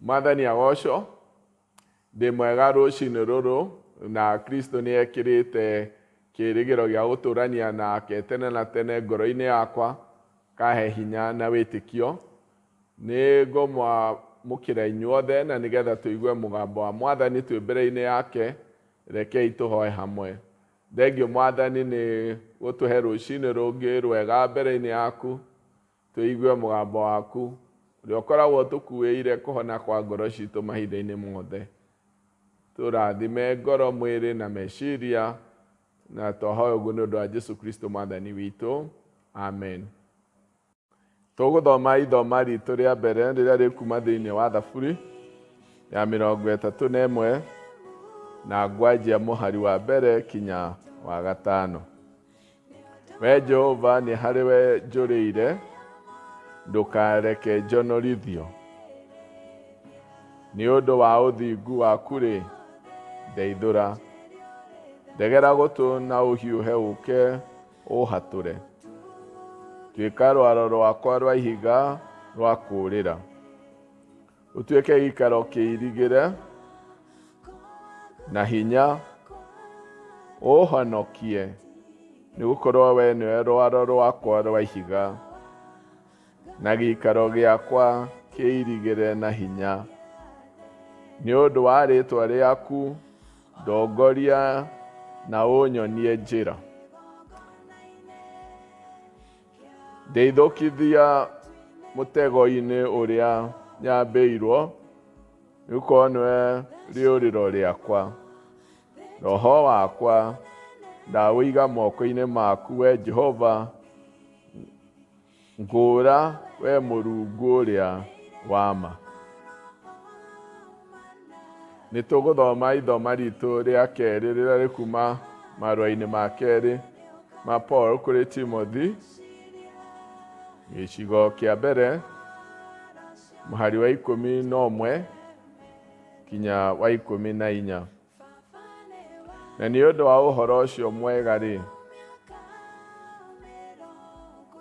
Mwathani agocwo ndĩ mwega rũcinĩ rũrũ na Kristo nĩ ekĩrĩte kĩĩrĩgĩro gĩa gũtũrania nake tene na tene ngoro-inĩ yakwa, kahe hinya na wĩtĩkio. Nĩ ngũmwamũkĩra inyuothe na nĩgetha tũigue mũgambo wa Mwathani twĩ mbere-inĩ yake. Rekei tũhoe hamwe. Thengio Mwathani nĩ gũtũhe rũcinĩ rũngĩ rwega mbere-inĩ yaku, tũigue mũgambo waku ũrĩa ũkoragwo tũkuĩire kũhona kwa ngoro citũ mahinda-inĩ mothe. Tũrathime ngoro, mwĩrĩ na meciria, na twahoya ũguo nĩ ũndũ wa Jesũ Kristo Mwathani witũ. Amen. Tũgũthoma ithoma ritũ rĩa mbere rĩrĩa rĩkuma thĩinĩ wa Thaburi ya 31 na ngwanjia mũhari wa mbere kinya wa gatano. Wee Jehova nĩ harĩ we njũrĩire, ndũkareke njonorithio. Nĩ ũndũ wa ũthingu waku-rĩ, ndeithũra. Ndegera gũtũ na ũhiũhe ũke ũhatũre. Tuĩka rwaro rwakwa rwa ihiga rwa kũũrĩra. Ũtuĩke gĩikaro kĩirigĩre na hinya ũhonokie, nĩgũkorwo we nĩwe rwaro rwakwa rwa ihiga na gĩikaro gĩakwa kĩirigĩre na hinya. Nĩ ũndũ wa rĩĩtwa rĩaku ndongoria na ũnyonie njĩra. Ndeithũkithia mũtego-inĩ ũrĩa nyambĩirwo, nĩgũkorwo nĩwe rĩũrĩro rĩakwa. Roho wakwa ndawũiga moko-inĩ maku, we Jehova, ngũũra we Mũrungu ũrĩa wa ma. Nĩtũgũthoma ithoma ritũ rĩa kerĩ rĩrĩa rĩkuma marũa-inĩ ma kerĩ ma Paul kũrĩ Timothy, gĩcigo kĩa mbere mũhari wa 11 kinya wa 14. Na nĩ ũndũ wa ũhoro ũcio mwega-rĩ,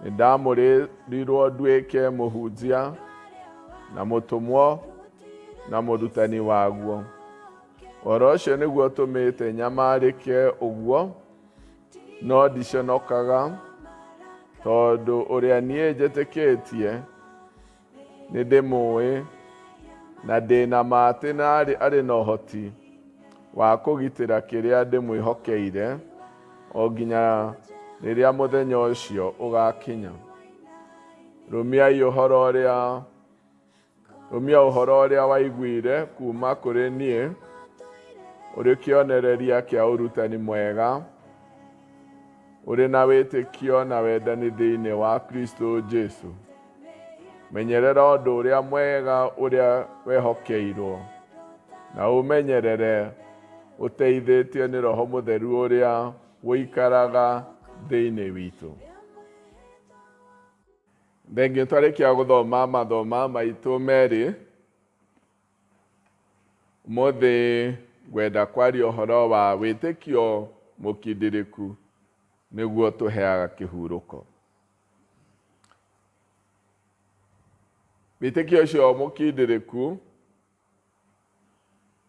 nĩndamũrĩrirwo nduĩke mũhunjia na mũtũmwo na mũrutani waguo. Ũhoro ũcio nĩguo ũtũmĩte nyamarĩke ũguo, no ndiconokaga, tondũ ũrĩa niĩ njĩtĩkĩtie nĩndĩmũĩ, na ndĩna ma atĩ arĩ na ũhoti wa kũgitĩra kĩrĩa ndĩmwĩhokeire o nginya rĩrĩa mũthenya ũcio ũgakinya. Rũmia ũhoro ũrĩa waiguire kuma kũrĩ niĩ, ũrĩ kĩonereria kĩa ũrutani mwega, ũrĩ na wĩtĩkio na wendani thĩinĩ wa Kristo Jesũ. Menyerera ũndũ ũrĩa mwega ũrĩa wehokeirwo, na ũmenyerere ũteithĩtio nĩ Roho Mũtheru ũrĩa wũikaraga thĩinĩ witũ. Thengio twarĩkia gũthoma mathoma maitũ merĩ, ũmũthĩ ngwenda kwaria ũhoro wa wĩtĩkio mũkindĩrĩku nĩguo tũheaga kĩhurũko. Wĩtĩkio ũcio mũkindĩrĩku,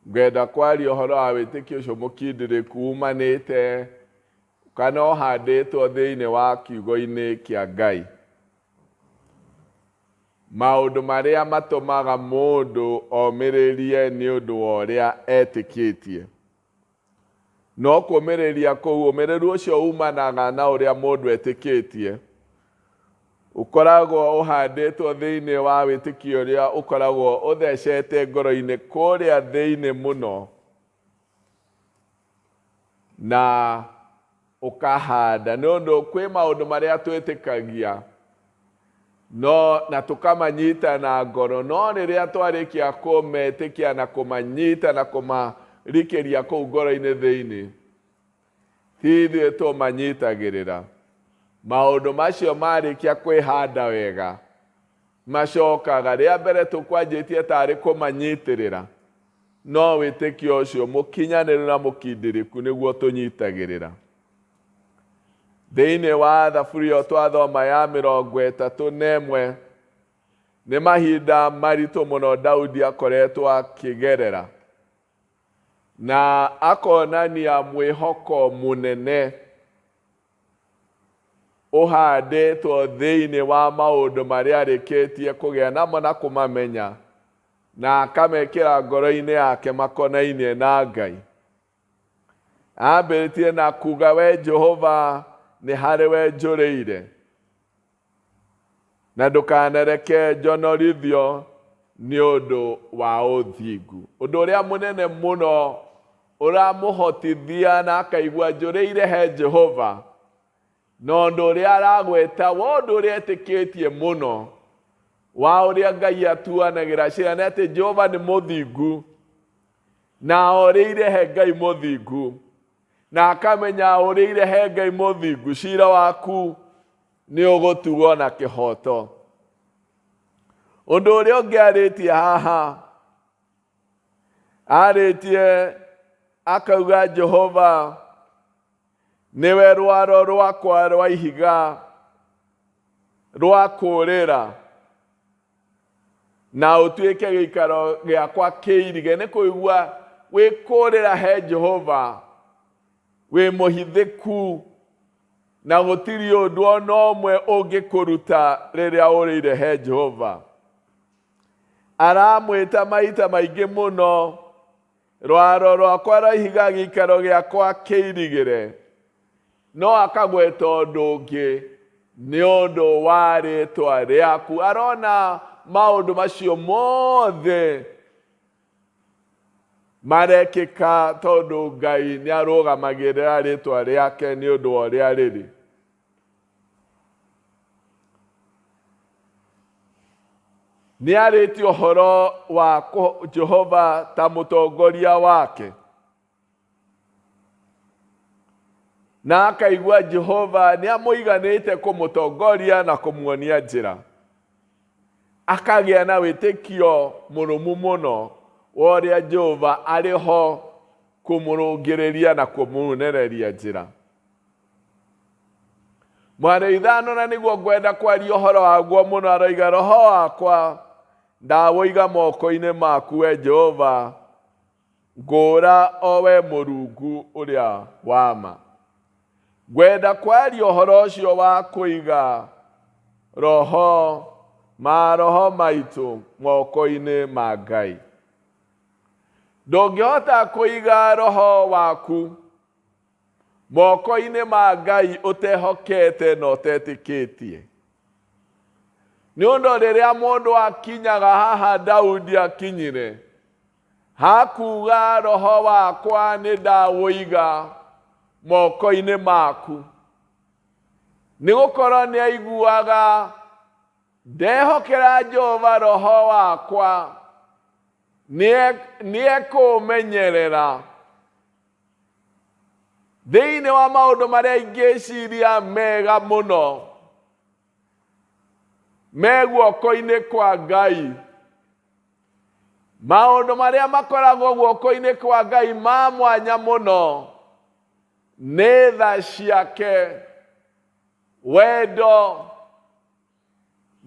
ngwenda kwaria ũhoro wa wĩtĩkio ũcio mũkindĩrĩku umanĩte kana ũhandĩtwo thĩinĩ wa kiugo-inĩ kĩa Ngai. Maũndũ marĩa matũmaga mũndũ omĩrĩrie nĩ ũndũ wa ũrĩa etĩkĩtie. No kũmĩrĩria kũu, ũmĩrĩru ũcio umanaga na ũrĩa mũndũ etĩkĩtie, ũkoragwo ũhandĩtwo thĩinĩ wa wĩtĩkio ũrĩa ũkoragwo ũthecete ngoro-inĩ kũrĩa thĩinĩ mũno, na ũkahanda. Nĩ ũndũ kwĩ maũndũ marĩa twĩtĩkagia na tũkamanyita na ngoro, no rĩrĩa twarĩkia kũmetĩkia na kũmanyita na kũmarikĩria kũu ngoro-inĩ thĩinĩ, ti ithuĩ tũmanyitagĩrĩra. Maũndũ macio marĩkia kwĩhanda wega, macokaga. Rĩa mbere tũkwanjĩtie tarĩ kũmanyitĩrĩra, no wĩtĩkio ũcio mũkinyanĩru na mũkindĩrĩku nĩguo tũnyitagĩrĩra. Thĩinĩ wa Thaburi ĩyo twathoma ya 31, nĩ mahinda maritũ mũno Daudi akoretwo akĩgerera, na akonania mwĩhoko mũnene ũhandĩtwo thĩinĩ wa maũndũ marĩa arĩkĩtie kũgĩa namo na kũmamenya, na akamekĩra ngoro-inĩ yake makonainie na Ngai. Ambĩtie na kuga, we Jehova nĩ harĩ we njũrĩire, na ndũkanereke njonorithio nĩ ũndũ wa ũthingu. Ũndũ ũrĩa mũnene mũno ũramũhotithia na akaigua njũrĩire he Jehova, na ũndũ ũrĩa aragweta wa ũndũ ũrĩa etĩkĩtie mũno wa ũrĩa Ngai atuanagĩra ciira nĩ atĩ Jehova nĩ mũthingu, na ũrĩire he Ngai mũthingu, na akamenya ũrĩire he Ngai mũthingu, ciira waku nĩ ũgũtuo na kĩhoto. Ũndũ ũrĩa ũngĩ arĩtie haha, arĩtie akauga, Jehova nĩwe rwaro rwakwa rwa ihiga rwa kũũrĩra, na ũtuĩke gĩikaro gĩakwa kĩirige. Nĩ kũigua wĩkũũrĩra he Jehova, wĩ mũhithĩku, na gũtirĩ ũndũ ona ũmwe ũngĩkũruta rĩrĩa ũrĩire he Jehova. Aramwĩta maita maingĩ mũno, rwaro rwakwa rwa ihiga, gĩikaro gĩakwa kĩirigĩre, no akagweta ũndũ ũngĩ, nĩ ũndũ wa rĩĩtwa rĩaku. Arona maũndũ macio mothe marekĩka tondũ Ngai nĩ arũgamagĩrĩra rĩĩtwa rĩake nĩ ũndũ wa ũrĩa rĩrĩ. Nĩ arĩtie ũhoro wa Jehova ta mũtongoria wake, na akaigua Jehova nĩ amũiganĩte kũmũtongoria na kũmuonia njĩra. Akagĩa na wĩtĩkio mũrũmu mũno wa ũrĩa Jehova arĩ ho kũmũrũngĩrĩria na kũmũneneria njĩra. Mwarĩ ithano, na nĩguo ngwenda kwaria ũhoro waguo mũno, aroiga, roho wakwa ndawũiga moko-inĩ maku, we Jehova, ngũũra o we Mũrungu ũrĩa wa ma. Ngwenda kwaria ũhoro ũcio wa kũiga roho maitũ moko-inĩ ma Ngai. Ndũngĩhota kũiga roho waku moko-inĩ ma Ngai ũtehokete na ũtetĩkĩtie. Nĩ ũndũ rĩrĩa mũndũ akinyaga haha Daudi akinyire, hakuga, roho wakwa nĩ ndawũiga moko-inĩ maku, nĩ gũkorwo nĩ aiguaga, ndehokera Jehova roho wakwa, nĩ ekũmenyerera thĩinĩ wa maũndũ marĩa ingĩciria mega mũno me guoko-inĩ kwa Ngai. Maũndũ marĩa makoragwo guoko-inĩ kwa Ngai ma mwanya mũno nĩ tha ciake, wendo,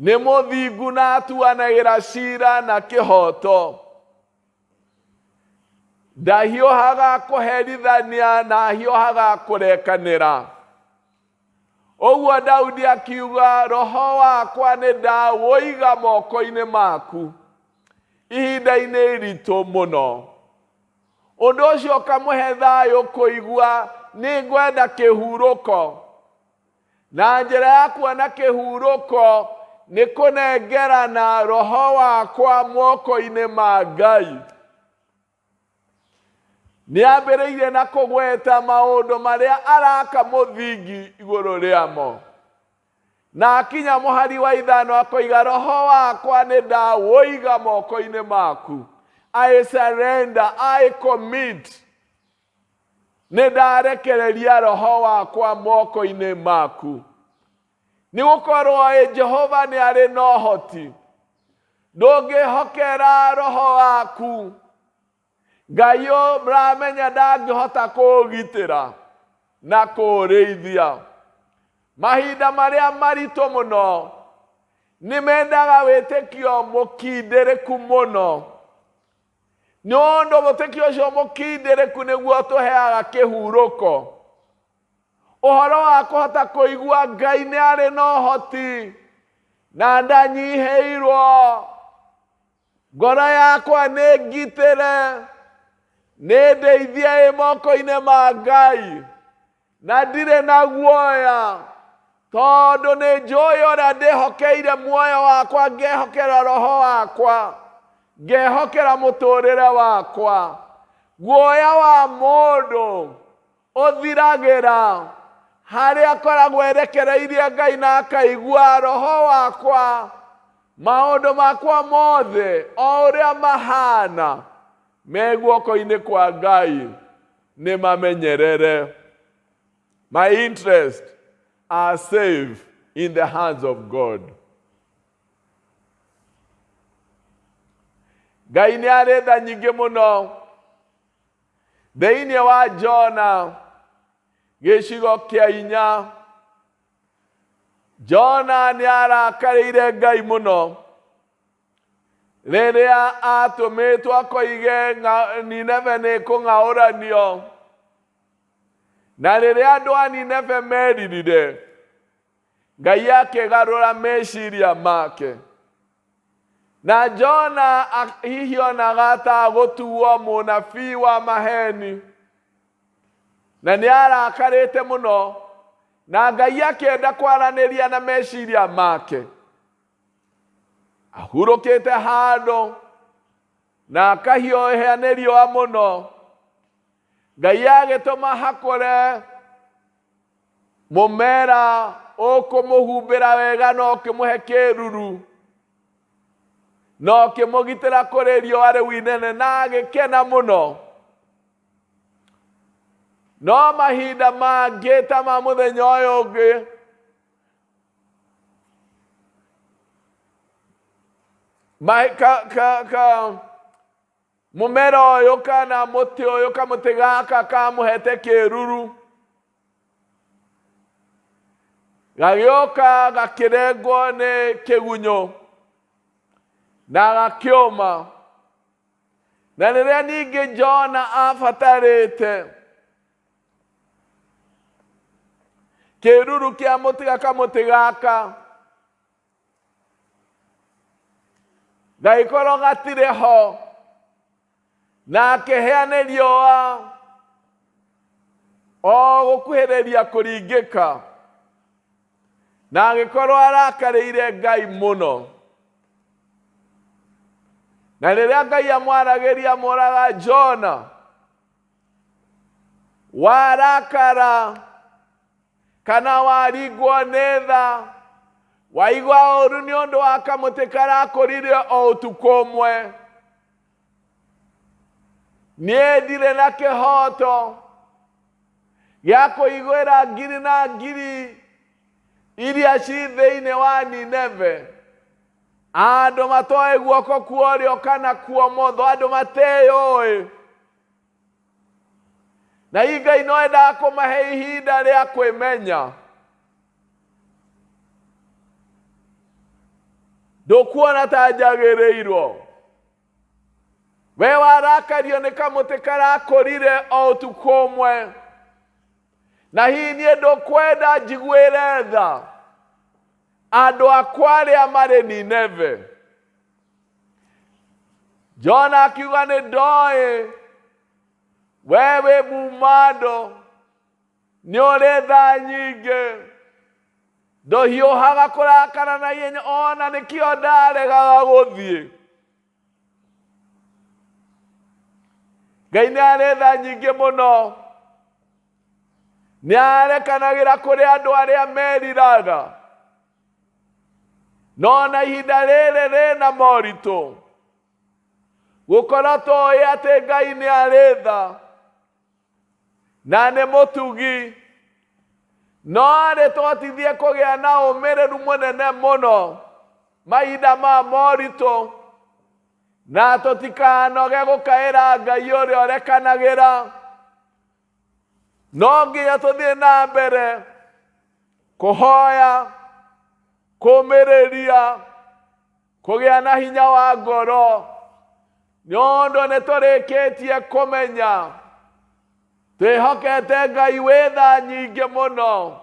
nĩ mũthingu na atuanagĩra ciira na kĩhoto. Ndahiũhaga kũherithania na hiũhaga kũrekanĩra. Ũguo Daudi akiuga, roho wakwa nĩ ndawũiga moko-inĩ maku ihinda-inĩ iritũ mũno. Ũndũ ũcio ũkamũhe thayũ kũigua, nĩ ngwenda kĩhurũko, na njĩra ya kuona kĩhurũko nĩ kũnengerana roho wakwa moko-inĩ ma Ngai. Nĩ ambĩrĩirie na kũgweta maũndũ marĩa araka mũthingi igũrũ rĩamo, na akinya mũhari wa ithano akoiga, roho wakwa nĩ ndawũiga moko-inĩ maku. I surrender, I commit. Nĩ ndarekereria roho wakwa moko-inĩ maku. Nĩ gũkorwo Jehova nĩ arĩ na ũhoti. Ndũngĩhokera roho waku, Ngai ũramenya ndangĩhota kũũgitĩra na kũũrĩithia. Mahinda marĩa maritũ mũno nimendaga wĩtĩkio mũkindĩrĩku mũno, nĩ ũndũ wĩtĩkio ũcio mũkindĩrĩku nĩguo tũheaga kĩhurũko. Ũhoro wa kũhota kũigua Ngai nĩ arĩ na ũhoti na ndanyihĩirwo. Ngoro yakwa nĩ ngitĩre, nĩ ndeithie ĩ moko-inĩ ma Ngai, na ndirĩ na guoya, tondũ nĩ njũĩ ũrĩa ndĩhokeire muoyo wakwa, ngehokera roho wakwa, ngehokera mũtũrĩre wakwa. Guoya wa mũndũ ũthiragĩra harĩa akoragwo erekereirie Ngai na akaigua roho wakwa, maũndũ makwa mothe o ũrĩa mahana me guoko-inĩ kwa Ngai nĩ mamenyerere. My interests are safe in the hands of God. Ngai nĩ arĩ tha nyingĩ mũno. Thĩinĩ wa Jona gĩcigo kĩa 4, Jona nĩ arakarĩire Ngai mũno rĩrĩa atũmĩtwo akoige Nineve nĩ kũng'aũranio. Na rĩrĩa andũ a Nineve meririre, Ngai akĩgarũra meciria make. Na Jona hihi onaga ta gũtuo mũnabii wa maheni, na nĩ arakarĩte mũno, na Ngai akĩenda kwaranĩria na meciria make. Ahurũkĩte handũ na akahiũhĩa nĩ riũa mũno. Ngai agĩtũma hakũre mũmera ũkũmũhumbĩra wega na ũkĩmũhe kĩruru, na ũkĩmũgitĩra kũrĩ riũa rĩu inene, na agĩkena mũno. No mahinda mangĩ ta ma mũthenya ũyũ ũngĩ, mũmera ũyũ kana mũtĩ ũyũ, kamũtĩ gaka kamũhete kĩruru, gagĩũka gakĩrengwo nĩ kĩgunyũ na gakĩũma. Na rĩrĩa ningĩ Jona abatarĩte kĩruru kĩa kamũtĩ gaka, gagĩkorwo gatirĩ ho, na akĩhĩa nĩ riũa o gũkuhĩrĩria kũringĩka, na agĩkorwo arakarĩire Ngai mũno. Na rĩrĩa Ngai amwaragĩria mũraga Jona, warakara kana waringwo nĩ tha, waigua ũru nĩ ũndũ wa kamũtĩ karakũrire o ũtukũ ũmwe, niĩ ndirĩ na kĩhoto gĩa kũiguĩra ngiri na ngiri iria ci thĩinĩ wa Nineve, andũ matoĩ guoko kwa ũrĩo kana kwa ũmotho, andũ mateyũĩ. Na Ngai no endaga kũmahe ihinda rĩa kwĩmenya. Ndũkuona ta njagĩrĩirwo? We warakario nĩ kamũtĩ karakũrire o ũtukũ ũmwe, na hihi niĩ ndũkwenda njiguĩre tha andũ akwa arĩa marĩ Nineve. Jona akiuga nĩ ndoĩ we wĩ mumando, nĩ ũrĩ tha nyingĩ, ndũhiũhaga kũrakara na ihenya, ona nĩkĩo ndaregaga gũthiĩ. Ngai nĩ arĩ tha nyingĩ mũno, nĩ arekanagĩra kũrĩ andũ arĩa meriraga. No na ihinda rĩrĩ rĩna moritũ, gũkorwo tũĩ atĩ Ngai nĩ arĩ tha na nĩ mũtugi, no nĩtũhotithie kũgĩa na ũmĩrĩru mũnene mũno mahinda ma moritũ, na tũtikanoge gũkaĩra Ngai ũrĩa ũrekanagĩra. No nginya tũthiĩ na mbere kũhoya, kũmĩrĩria kũgĩa na hinya wa ngoro nĩ ũndũ nĩ tũrĩkĩtie kũmenya twĩhokete Ngai wĩ tha nyingĩ mũno,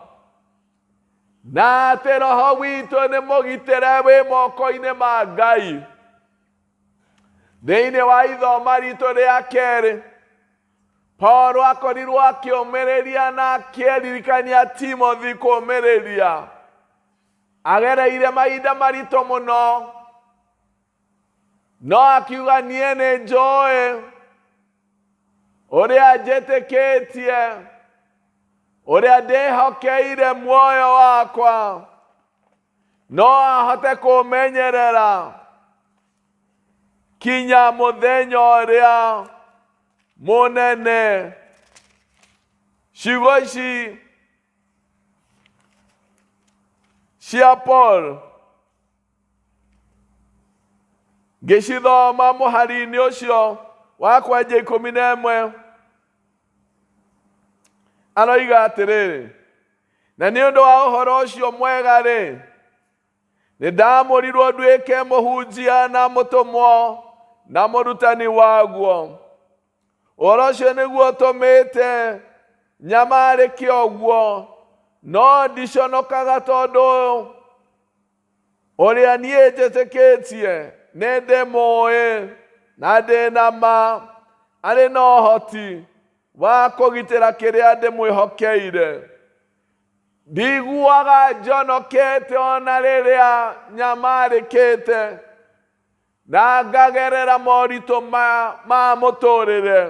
na atĩ Roho witũ nĩ mũgitĩre wĩ moko-inĩ ma Ngai. Thĩinĩ wa ithoma ritũ rĩa kerĩ, Paulo akorirwo akĩũmĩrĩria na akĩririkania Timothy kũũmĩrĩria. Agereire mahinda maritũ mũno, no akiuga niĩ nĩ njũĩ ũrĩa njĩtĩkĩtie, ũrĩa ndĩhokeire muoyo wakwa, no ahote kũmenyerera kinya mũthenya ũrĩa mũnene. Ciugo ici cia Paul ngĩcithoma mũhari-inĩ ũcio wa kwanja 11, aroiga atĩrĩrĩ: na nĩ ũndũ wa ũhoro ũcio mwega-rĩ, nĩ ndamũrirwo nduĩke mũhunjia na mũtũmwo na mũrutani waguo. Ũhoro ũcio nĩguo ũtũmĩte nyamarĩke ũguo, no ndiconokaga tondũ ũrĩa niĩ njĩtĩkĩtie nĩ ndĩmũĩ na ndĩna ma, arĩ na ũhoti wa kũgitĩra kĩrĩa ndĩmwĩhokeire. Ndiguaga njonokete ona rĩrĩa nyamarĩkĩte, na ngagerera moritũ ma mũtũrĩre,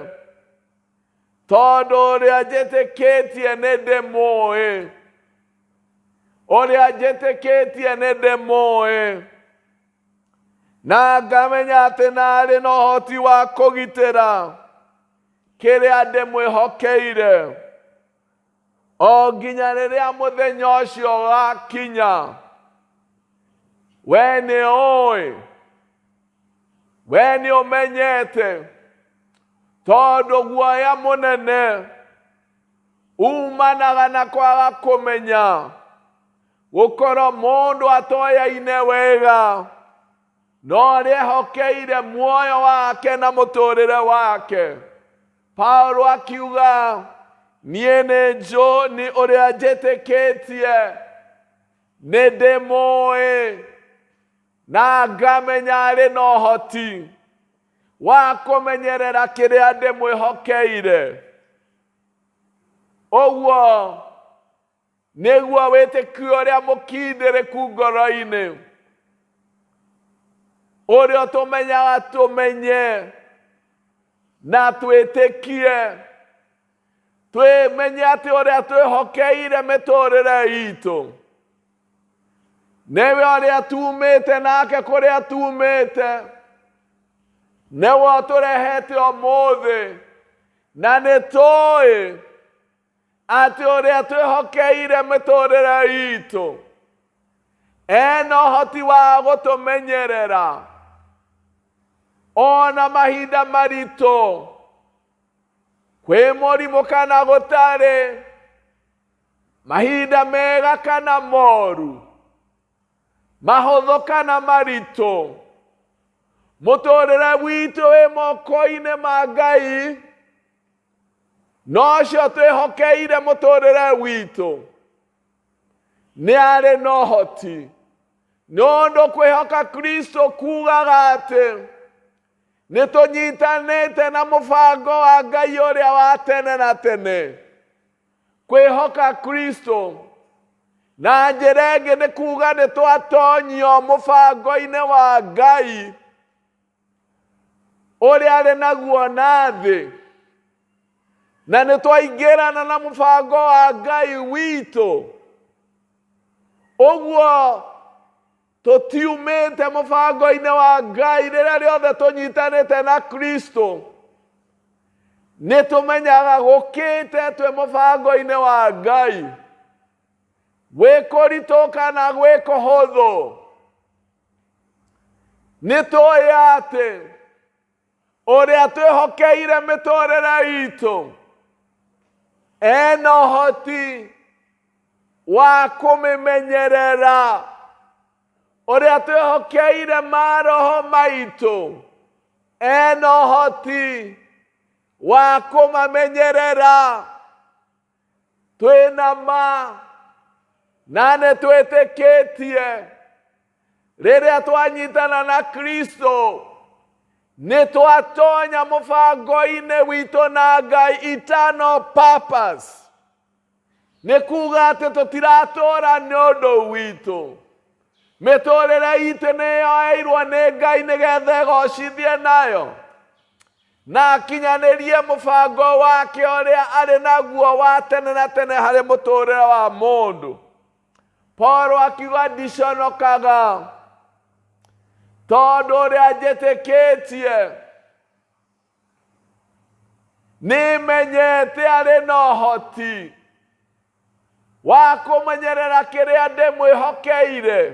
tondũ ũrĩa njĩtĩkĩtie nĩ ndĩmũĩ. Ũrĩa njĩtĩkĩtie nĩ ndĩmũĩ, na ngamenya atĩ narĩ na ũhoti wa kũgitĩra kĩrĩa ndĩmwĩhokeire, o nginya rĩrĩa mũthenya ũcio wakinya. We nĩ ũĩ, we nĩ ũmenyete, tondũ guoya mũnene umanaga na kwaga kũmenya, gũkorwo mũndũ atoyaine wega, no nĩehokeire muoyo wake na mũtũrĩre wake. Paulo akiuga niĩ nĩ ũrĩa njĩtĩkĩtie nĩ ndĩmũĩ, na ngamenya arĩ na ũhoti wa kũmenyerera kĩrĩa ndĩmwĩhokeire. Ũguo nĩguo wĩtĩkio ũrĩa mũkindĩrĩku ngoro-inĩ, ũrĩa tũmenyaga tũmenye na twĩtĩkie, twĩmenye atĩ ũrĩa twĩhokeire mĩtũrĩre itũ nĩwe ũrĩa tumĩte nake kũrĩa tumĩte, nĩwe ũtũrehete ũmũthĩ, na nĩtũĩ atĩ ũrĩa twĩhokeire mĩtũrĩre itũ ena ũhoti wa gũtũmenyerera ona mahinda maritũ, kwĩ mũrimũ kana gũtarĩ, mahinda mega kana moru, mahũthũ kana maritũ. Mũtũrĩre witũ wĩ moko-inĩ ma Ngai, nocio twĩhokeire mũtũrĩre witũ nĩ arĩ na ũhoti, nĩ ũndũ kwĩhoka Kristo kugaga atĩ nĩ tũnyitanĩte na mũbango wa Ngai ũrĩa wa tene na tene. Kwĩhoka Kristo na njĩra ĩngĩ nĩ kuga nĩ twatonyio mũbango-inĩ wa Ngai ũrĩa arĩ naguo na thĩ, na nĩ twaingĩrana na mũbango wa Ngai witũ. Ũguo tũtiumĩte mũbango-inĩ wa Ngai rĩrĩa rĩothe tũnyitanĩte na Kristo. Nĩ tũmenyaga gũkĩte twĩ mũbango-inĩ wa Ngai, gwĩ kũritũ kana gwĩ kũhũthũ, nĩ tũĩ atĩ ũrĩa twĩhokeire mĩtũrĩre itũ ena ũhoti wa kũmĩmenyerera Oria twehokeire maroho maitu eno hoti wa kumamenyerera twina ma nane twiteketie riria twanyitana na Kristo ni twatonya mubango-ini witu na Ngai eternal purpose. Ni kuga ati tutiratura ni undu witu, miturire itu niyoeirwo ni Ngai nigetha igocithie nayo na akinyanĩrie mũbango wake ũrĩa arĩ naguo wa tene na tene harĩ mũtũrĩre wa mũndũ. Paulo akiuga ndiconokaga tondũ ũrĩa njĩtĩkĩtie nĩmenyete arĩ na ũhoti wa kũmenyerera kĩrĩa ndĩmwĩhokeire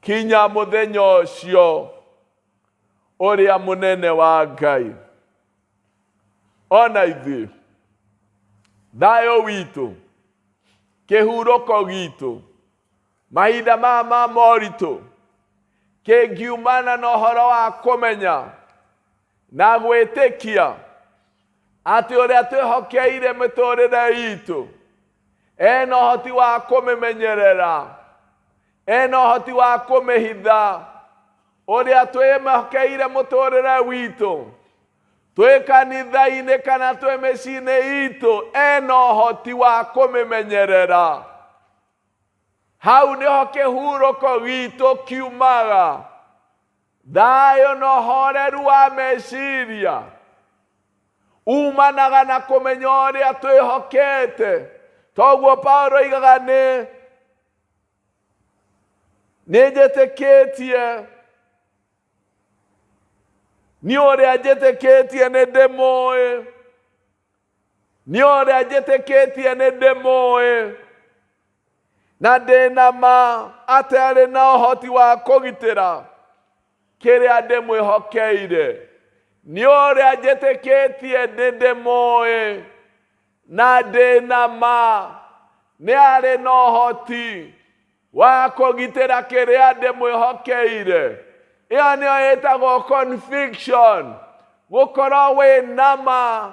kinya mũthenya ũcio ũrĩa mũnene wa Ngai. Ona ithuĩ thayũ witũ, kĩhurũko gitũ, mahinda maya ma moritũ kĩngiumana na ũhoro wa kũmenya na gwĩtĩkia atĩ ũrĩa twĩhokeire mĩtũrĩre itũ ena ũhoti wa kũmĩmenyerera, ena ũhoti wa kũmĩhitha. Ũrĩa twĩhokeire mũtũrĩre witũ twĩ kanitha-inĩ kana twĩ mĩciĩ-inĩ itũ ena ũhoti wa kũmĩmenyerera. Hau nĩho kĩhurũko gitũ kiumaga, thayũ na ũhoreru wa meciria umanaga na kũmenya ũrĩa twĩhokete. Toguo Paulo oigaga nĩnjĩtĩkĩtie, nĩ ũrĩa njĩtĩkĩtie nĩndĩmũĩ, nĩ ũrĩa njĩtĩkĩtie nĩndĩmũĩ, na ndĩna ma atĩ arĩ na ũhoti wa kũgitĩra kĩrĩa ndĩmwĩhokeire. Nĩ ũrĩa njĩtĩkĩtie nĩndĩmũĩ, na ndĩna ma nĩ arĩ na ũhoti wa kũgitĩra kĩrĩa ndĩmwĩhokeire. Ĩyo nĩyo ĩtagwo conviction, gũkorwo wĩna ma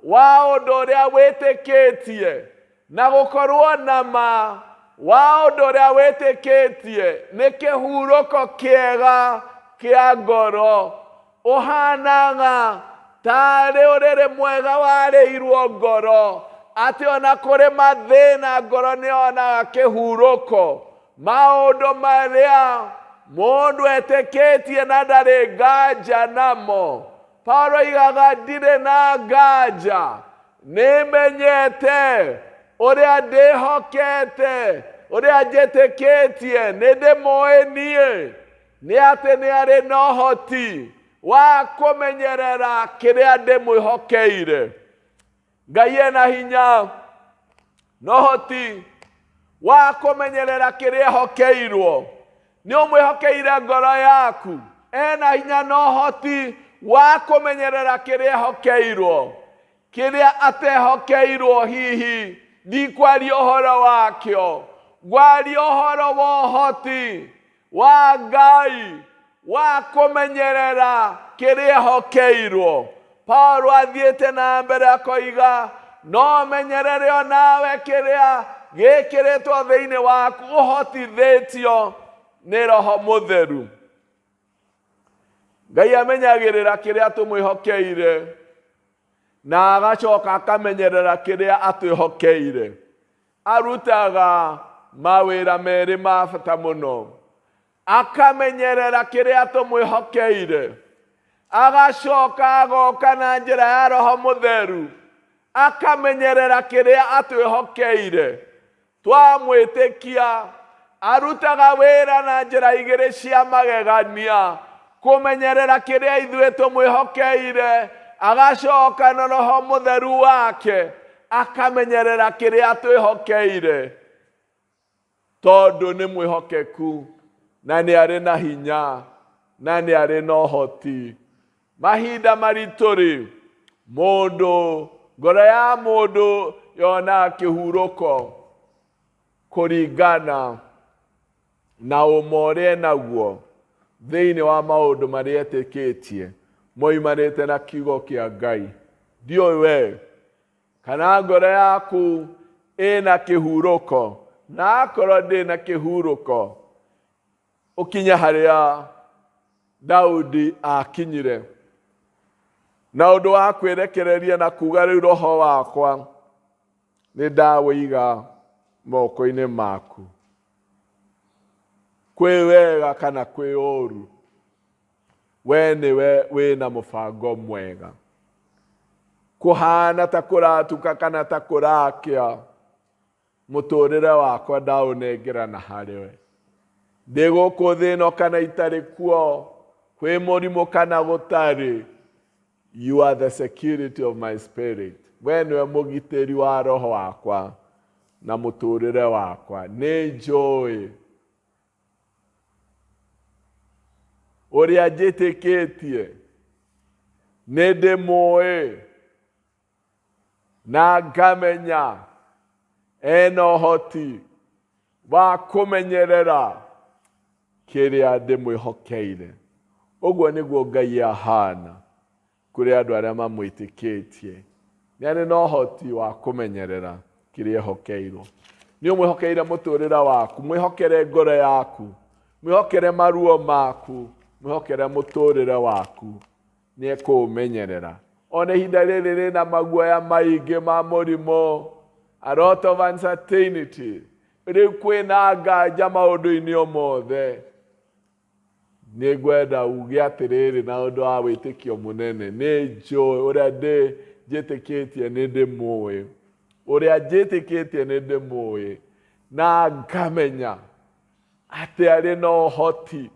wa ũndũ ũrĩa wĩtĩkĩtie. Na gũkorwo na ma wa ũndũ ũrĩa wĩtĩkĩtie nĩ kĩhurũko kĩega kĩa ngoro. Ũhanaga tarĩ ũrĩrĩ mwega warĩirwo ngoro, atĩ ona kũrĩ mathĩna ngoro nĩyonaga kĩhurũko. Maũndũ marĩa mũndũ etĩkĩtie na ndarĩ nganja namo, Paulo oigaga ndirĩ na nganja, nĩmenyete ũrĩa ndĩhokete, ũrĩa njĩtĩkĩtie, nĩndĩmũĩ niĩ nĩ atĩ nĩ arĩ na ũhoti wa kũmenyerera kĩrĩa ndĩmwĩhokeire. Ngai ena hinya na ũhoti wa kũmenyerera kĩrĩa ehokeirwo. Nĩ ũmwĩhokeire ngoro yaku, ena hinya na ũhoti wa kũmenyerera kĩrĩa ehokeirwo. Kĩrĩa atehokeirwo hihi ndikwaria ũhoro wakĩo, ngwaria ũhoro wa ũhoti wa Ngai wa kũmenyerera kĩrĩa ehokeirwo. Paulo athiĩte na mbere akoiga no menyerere o nawe kĩrĩa gĩkĩrĩtwo thĩinĩ waku, ũhotithĩtio nĩ Roho Mũtheru. Ngai amenyagĩrĩra kĩrĩa tũmwĩhokeire na agacoka akamenyerera kĩrĩa atwĩhokeire. Arutaga mawĩra merĩ ma bata mũno. Akamenyerera kĩrĩa tũmwĩhokeire, agacoka agoka na njĩra ya Roho Mũtheru akamenyerera kĩrĩa atwĩhokeire. Twamwĩtĩkia arutaga wĩra na njĩra igĩrĩ cia magegania, kũmenyerera kĩrĩa ithuĩ tũmwĩhokeire, agacoka na Roho Mũtheru wake akamenyerera kĩrĩa twĩhokeire, tondũ nĩ mwĩhokeku na nĩ arĩ na hinya na nĩ arĩ na ũhoti. Mahinda maritũ-rĩ, mũndũ, ngoro ya mũndũ yonaga kĩhurũko kũringana na ũmore naguo thĩinĩ wa maũndũ marĩa etĩkĩtie moimanĩte na kiugo kĩa Ngai. Ndiũĩ we kana ngoro yaku ĩna kĩhurũko, na akorwo ndĩna kĩhurũko ũkinya harĩa Daudi akinyire na ũndũ wa kwĩrekereria na kuga rĩu roho wakwa nĩ ndawĩiga moko-inĩ maku. Kwĩ wega kana kwĩ ũru, we nĩwe wĩna mũbango mwega. Kũhana ta kũratuka kana ta kũrakĩa, mũtũrĩre wakwa ndaũnengerana harĩwe. Ndĩ gũkũ thĩ ĩno kana itarĩ kuo, kwĩ mũrimũ kana gũtarĩ, you are the security of my spirit. We nĩwe mũgitĩri wa roho wakwa na mũtũrĩre wakwa. Nĩ njũĩ ũrĩa njĩtĩkĩtie, nĩ ndĩmũĩ na ngamenya ena ũhoti wa kũmenyerera kĩrĩa ndĩmwĩhokeire. Ũguo nĩguo Ngai ahana kũrĩ andũ arĩa mamwĩtĩkĩtie. Nĩ arĩ na ũhoti wa kũmenyerera kĩrĩa ehokeirwo. Nĩ ũmwĩhokeire mũtũrĩre waku, mwĩhokere ngoro yaku, mwĩhokere maruo maku, mwĩhokere mũtũrĩre waku, nĩ ekũũmenyerera. Ona ihinda rĩrĩ rĩna maguoya maingĩ ma mũrimũ, a lot of uncertainty, rĩu kwĩna nganja maũndũ-inĩ o mothe, nĩ ngwenda uge atĩrĩrĩ na ũndũ wa wĩtĩkio mũnene, nĩ njũĩ ũrĩa njĩtĩkĩtie nĩ ndĩmũĩ, ũrĩa njĩtĩkĩtie nĩ ndĩmũĩ, na ngamenya atĩ arĩ na ũhoti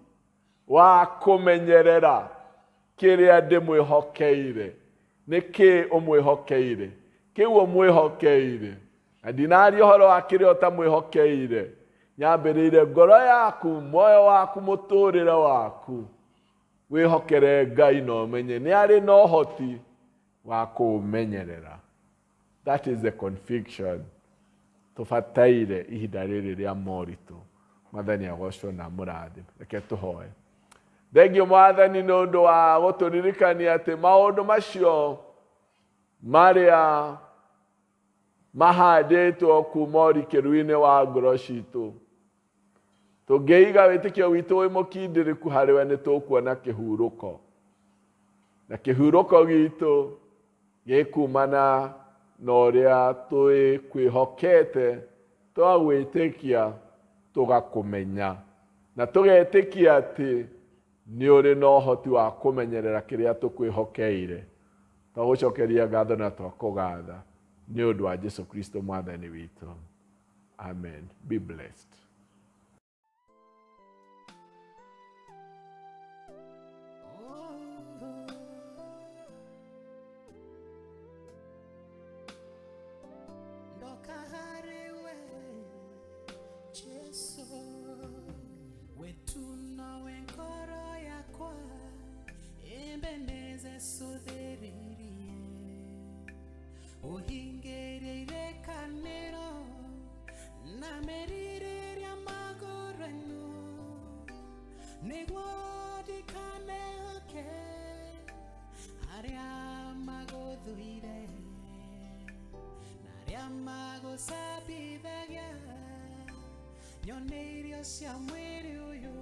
wa kũmenyerera kĩrĩa ndĩmwĩhokeire. Nĩ kĩ ũmwĩhokeire? Kĩu ũmwĩhokeire, na ndinaria ũhoro wa kĩrĩa ũtamwĩhokeire. Nyambĩrĩire ngoro yaku, moyo waku, mũtũrĩre waku, wĩhokere Ngai na ũmenye nĩ arĩ na ũhoti wa kũũmenyerera. That is the conviction tũbataire ihinda rĩrĩ rĩa moritũ. Mwathani agocwo na mũrathime. Reke tũhoe. Thengio Mwathani nĩ ũndũ wa gũtũririkania atĩ maũndũ macio marĩa mahandĩtwo kuma ũrikĩru-inĩ wa ngoro citũ, tũngĩiga wĩtĩkio witũ wĩ mũkindĩrĩku harĩwe nĩ tũkuona kĩhurũko. Na kĩhurũko gitũ gĩkumana na ũrĩa twĩkwĩhokete, twagwĩtĩkia tũgakũmenya, na tũgetĩkia atĩ nĩ ũrĩ na ũhoti wa kũmenyerera kĩrĩa tũkwĩhokeire. Twagũcokeria ngatho na twakũgatha nĩ ũndũ wa Jesũ Kristo Mwathani witũ. Amen. Be blessed. Uhingerere kanero na merire amagoreno negwadi kaneke aria magodhuire naria magosabidagia nyonerio cia mwiri uyu